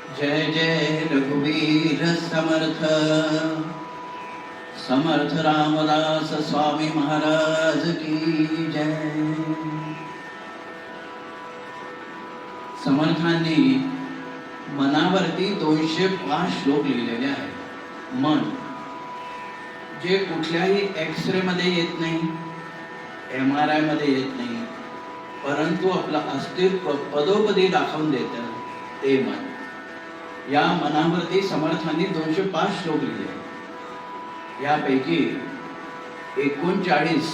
जय जय रघुवीर समर्थ समर्थ रामदास स्वामी महाराज की जय। समर्थांनी मनावरती 205 श्लोक लिहिलेले आहेत। मन जे कुठल्याही एक्सरे मध्ये येत नाही, MRI मध्ये येत नाही, परंतु आपलं अस्तित्व पदोपदी दाखवून देतं ते मन। या मनावरती समर्थांनी 205 श्लोक लिहिले। यापैकी 39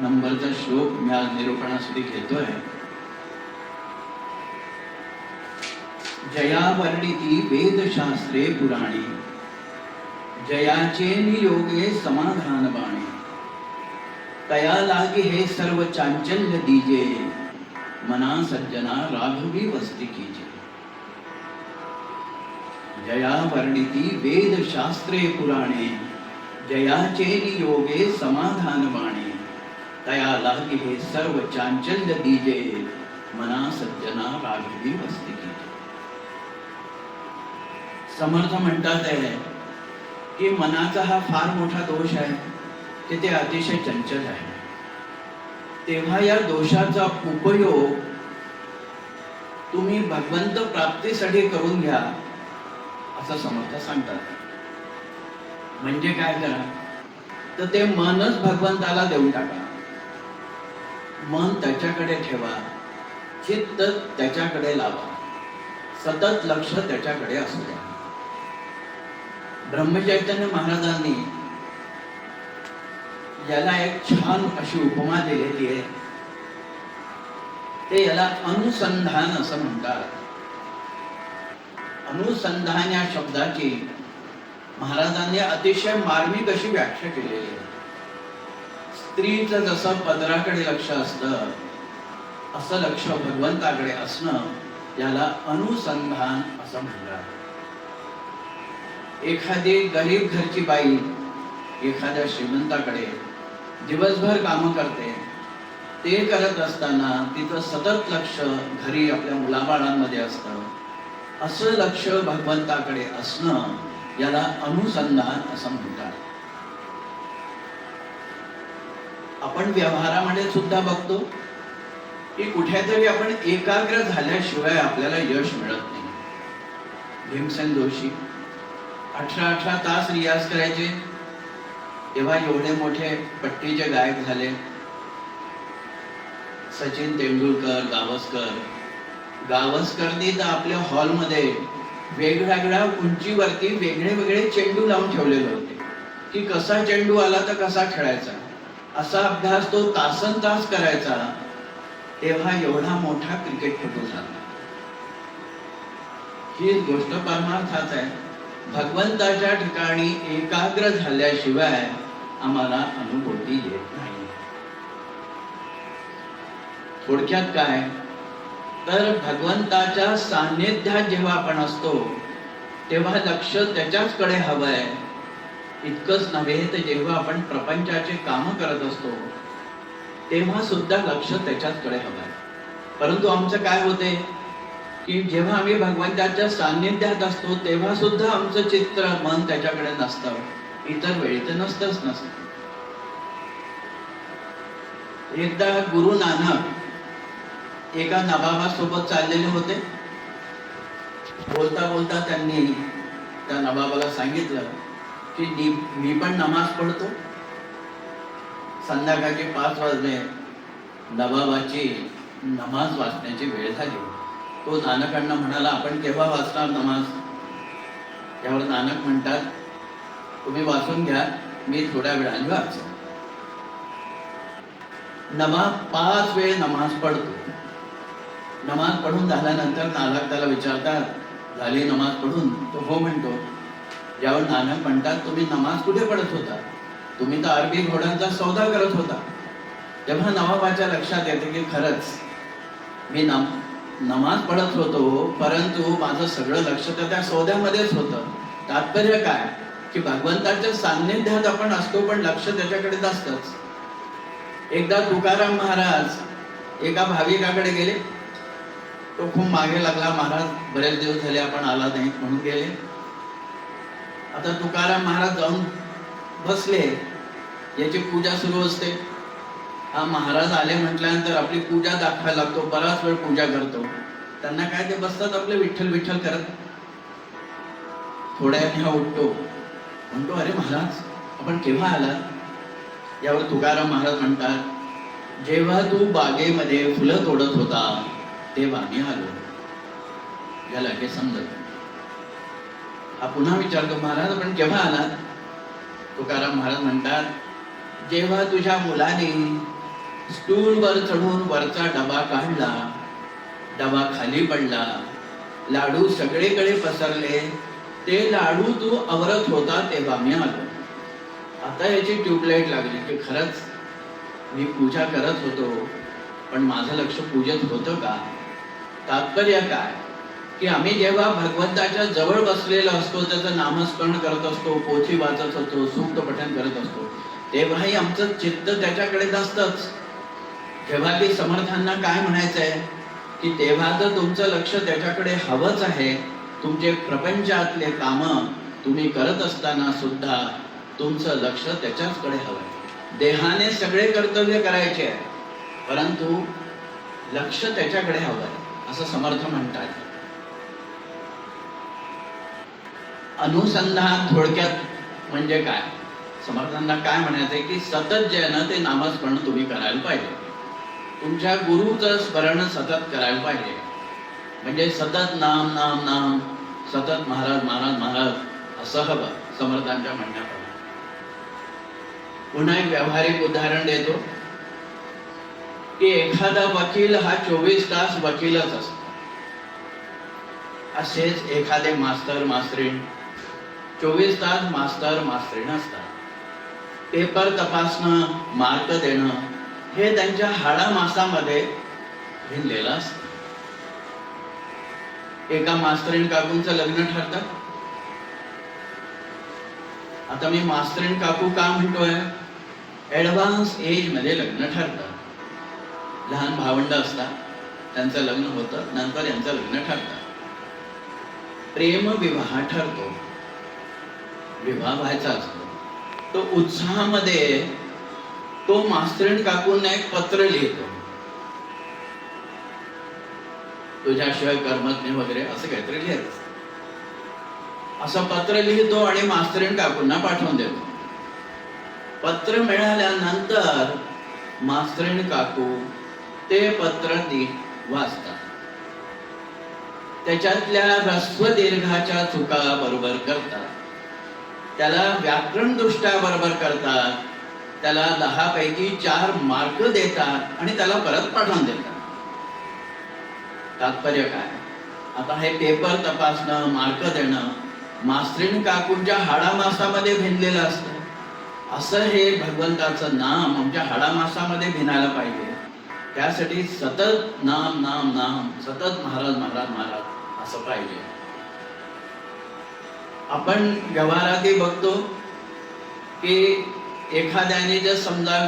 नंबरचा श्लोक मी आज निरूपणासाठी घेतोय। जया वर्णिती वेदशास्त्रे पुराणी, जयाचे नियोगे समाधान बाणे, तया लागे हे सर्व चांचल्य दीजे, मना सज्जना राघवी वस्ती कीजे। जया वर्णिती वेदशास्त्रे पुराणे, जयाचे नियोगे समाधान बाणे, तया लागे हे सर्व चांचल्य दीजे, मना सज्जना राघवी वस्ती कीजे। समर्थ म्हणतात आहे की मनाचा हा फार मोठा दोष आहे की ते अतिशय चंचल आहे। तेव्हा या दोषाचा उपयोग तुम्ही भगवंत प्राप्तीसाठी करून घ्या असं समर्थ सांगतात। म्हणजे काय करा, तर ते मनच भगवंताला देऊन टाका। मन त्याच्याकडे ठेवा, चित्त त्याच्याकडे लावा, सतत लक्ष त्याच्याकडे असू द्या। ब्रह्मचैतन्य महाराजांनी याला एक छान अशी उपमा दिलेली आहे। ते याला अनुसंधान असं म्हणतात। अनुसंधान या शब्दाची महाराजांनी अतिशय मार्मिक अशी व्याख्या केलेली आहे। स्त्रीचं जसं पदराकडे लक्ष असतं, असं लक्ष भगवंताकडे असणं याला अनुसंधान असं म्हणतात। एखादी गरीब घरची बाई एखाद्या श्रीमंताकडे दिवसभर काम करते, ते करत असताना तिचं सतत लक्ष घरी आपल्या मुलाबाळांमध्ये असतं। असं लक्ष भगवंताकडे असणं याला अनुसंधान असं म्हणतात। आपण व्यवहारामध्ये सुद्धा बघतो की कुठेतरी आपण एकाग्र झाल्याशिवाय आपल्याला यश मिळत नाही। भीमसेन जोशी 18 तास रियाज करायचे, तेव्हा एवढे मोठे पट्टीचे गायक झाले। सचिन तेंडुलकर, गावस्करनी तर आपल्या हॉलमध्ये वेगवेगळ्या उंचीवरती वेगळे वेगळे चेंडू लावून ठेवलेले होते की कसा चेंडू आला तर कसा खेळायचा, असा अभ्यास तो तासन तास करायचा। तेव्हा एवढा मोठा क्रिकेटपटू झाला। ही गोष्ट परमार्थात आहे। भगवंताच्या ठिकाणी एकाग्र झाल्याशिवाय आम्हाला अनुभूती येत नाही। थोडक्यात काय, तर भगवंताच्या सान्निध्यात जेव्हा आपण असतो तेव्हा लक्ष त्याच्याचकडे हवंय। इतकंच नव्हे तर जेव्हा आपण प्रपंचाचे काम करत असतो तेव्हा सुद्धा लक्ष त्याच्याचकडे हवंय। परंतु आमचं काय होते की जेव्हा आम्ही भगवंताच्या सान्निध्यात असतो तेव्हा सुद्धा आमचं चित्र मन त्याच्याकडे नसतं, इतर वेळी तर नसतं। एकदा गुरु नानक एका नवाबासोबत चाललेले होते। बोलता बोलता त्यांनी त्या नवाबाला सांगितलं की मी पण नमाज पढतो। संध्याकाळचे 5 वाजले, नवाबाची नमाज वाचण्याची वेळ झाली। तो नानकांना म्हणाला, आपण केव्हा वाचणार नमाज? त्यावर नानक म्हणतात, तुम्ही वाचून घ्या, मी थोड्या वेळाने वाचतो। नमाज 5 वेळ नमाज पढतो। नमाज पढून झाल्यानंतर नानक त्याला विचारतात, झाली नमाज पढून? तो हो म्हणतो। यावर नानक म्हणतात, तुम्ही नमाज कुठे पढत होता? तुम्ही तर अरबी घोड्यांचा सौदा करत होता। तेव्हा नवाबाच्या लक्षात येते की खरंच मी नमाज पढत होतो, परंतु माझं सगळं लक्ष तर त्या सौद्यामध्येच होतं। तात्पर्य काय की भगवंताच्या सान्निध्यात आपण असतो पण लक्ष त्याच्याकडे नसतंच। एकदा तुकाराम महाराज एका भाविकाकडे गेले तो खूप मागे लागला, महाराज बरेच दिवस झाले आपण आला नाही म्हणून गेले. आता तुकाराम महाराज जाऊन बसले, याची पूजा सुरू असते. हा महाराज आले म्हटल्यानंतर आपली पूजा दाखवायला लागतो, बराच वेळ पूजा करतो. त्यांना काय, ते बसतात आपले विठ्ठल विठ्ठल करत. थोड्या वेळाने हा उठतो, म्हणतो अरे महाराज आपण केव्हा आलात? यावर तुकाराम महाराज म्हणतात, जेव्हा तू बागेमध्ये फुलं तोडत होता तेव्हा मी आलो. याला हे समजत. हा पुन्हा विचारतो, महाराज आपण केव्हा आलात? तुकाराम महाराज म्हणतात, जेव्हा तुझ्या मुलाने स्टूलवर चढून वरचा डबा काढला, डबा खाली पडला, लाडू सगळीकडे पसरले, ते लाडू तू आवरत होता तेव्हा मी आलो. आता याची ट्यूबलाईट लागली की खरंच मी पूजा करत होतो, पण माझं लक्ष पूजेत होतं का? तात्पर्य काय की आम्ही जेव्हा भगवंताच्या जवळ बसलेलो असतो, त्याचं नामस्मरण करत असतो, पोथी वाचत असतो, सूक्त पठण करत असतो, तेव्हाही आमचं चित्त त्याच्याकडे नसतंच. जेव्हा की समर्थांना काय म्हणायचंय की तेव्हा तर तुमचं लक्ष त्याच्याकडे हवंच आहे. तुमचे प्रपंचातले कामं तुम्ही करत असताना सुद्धा तुमचं लक्ष त्याच्याचकडे हवंय. देहाने सगळे कर्तव्य करायचे आहे, परंतु लक्ष त्याच्याकडे हवंय, असं समर्थ म्हणतात. अनुसंधान थोडक्यात म्हणजे काय? समर्थांना काय म्हणायचंय की सतत जे आहे ना ते नामस्मरण तुम्ही करायला पाहिजे. तुमच्या गुरुचं स्मरण सतत करायला पाहिजे. म्हणजे सतत नाम नाम नाम, सतत महाराज महाराज महाराज असं हवं समर्थांच्या म्हणण्याप्रमाणे. पुन्हा एक व्यावहारिक उदाहरण देतो की एखादा वकील हा 24 तास वकीलच असतो. असेच एखादे मास्तर मास्त्रीण 24 तास मास्तर मास्त्रीण असतात. पेपर तपासणं, मार्क देणं हे त्यांच्या हाडामासामध्ये भिनलेलं असतं. एका मास्तरीण काकूंचं लग्न ठरतं. आता मी मास्तरीण काकू का म्हणतोय? ऍडव्हान्स एज मध्ये लग्न ठरतं. लहान भावंड असतात, त्यांचं लग्न होतं, नंतर यांचं लग्न ठरतं. प्रेम विवाह ठरतो, विवाह व्हायचा असतो. तो उत्साहामध्ये तो मास्तरीण काकूंना एक पत्र लिहितो, तुझ्याशिवाय करमत नाही वगैरे असं काहीतरी लिहायचं. असं पत्र लिहितो आणि मास्तरीण काकूंना पाठवून देतो. पत्र मिळाल्यानंतर मास्तरीण काकू ते पत्र वाचतात. त्याच्यातल्या ह्रस्व दीर्घाच्या चुका बरोबर करतात, त्याला व्याकरण दृष्ट्या बरोबर करतात, त्याला 10 पैकी 4 मार्क देतात आणि त्याला परत पाठवून देतात. तात्पर्य काय? आता हे पेपर तपासणं, मार्क देणं मास्तरीण काकूंच्या हाडामासामध्ये भिनलेलं असतं. असं हे भगवंताचं नाम आमच्या हाडामासामध्ये भिनायला पाहिजे. त्यासाठी सतत नाम नाम नाम, सतत महाराज महाराज महाराज असं पाहिजे. आपण व्यवहारातही बघतो की एखाद्याने जर समजा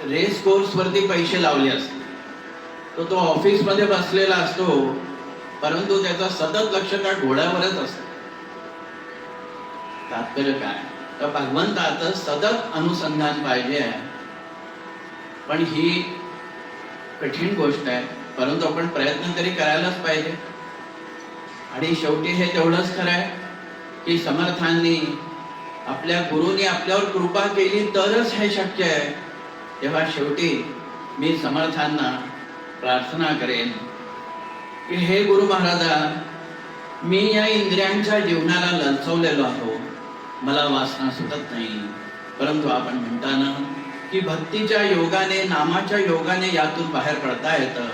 रेस कोर्स वरती पैसे लावले असते, तो ऑफिस मध्ये बसलेला असतो, परंतु त्याचा सतत लक्ष त्या घोड्यावरच असतं. तात्पर्य काय? तर भगवंताचं सतत अनुसंधान पाहिजे. पण ही कठीण गोष्ट आहे, परंतु आपण प्रयत्न तरी करायलाच पाहिजे. आणि शेवटी हे तेवढंच खरं आहे की समर्थांनी, आपल्या गुरुनी आपल्यावर कृपा केली तरच हे शक्य आहे. तेव्हा शेवटी मी समर्थांना प्रार्थना करेन की हे गुरु महाराजा, मी या इंद्रियांच्या जीवनाला ललचवलेलो आहो, मला वासना सुटत नाही. परंतु आपण म्हणताना की भक्तीच्या योगाने, नामाच्या योगाने यातून बाहेर पडता येतं.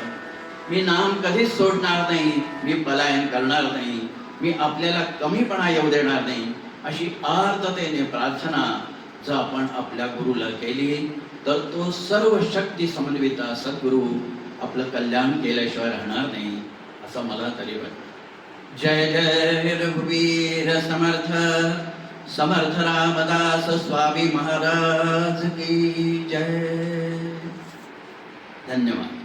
मी नाम कधीच सोडणार नाही, मी पलायन करणार नाही, मी आपल्याला कमीपणा येऊ देणार नाही, अशी आर्ततेने प्रार्थना जर आपण आपल्या गुरुला केली तर तो सर्व शक्ती समन्विता सद्गुरु आपलं कल्याण केल्याशिवाय राहणार नाही, असं मला तरी वाटतं. जय जय रघुवीर समर्थ, समर्थ रामदास स्वामी महाराज की जय. धन्यवाद.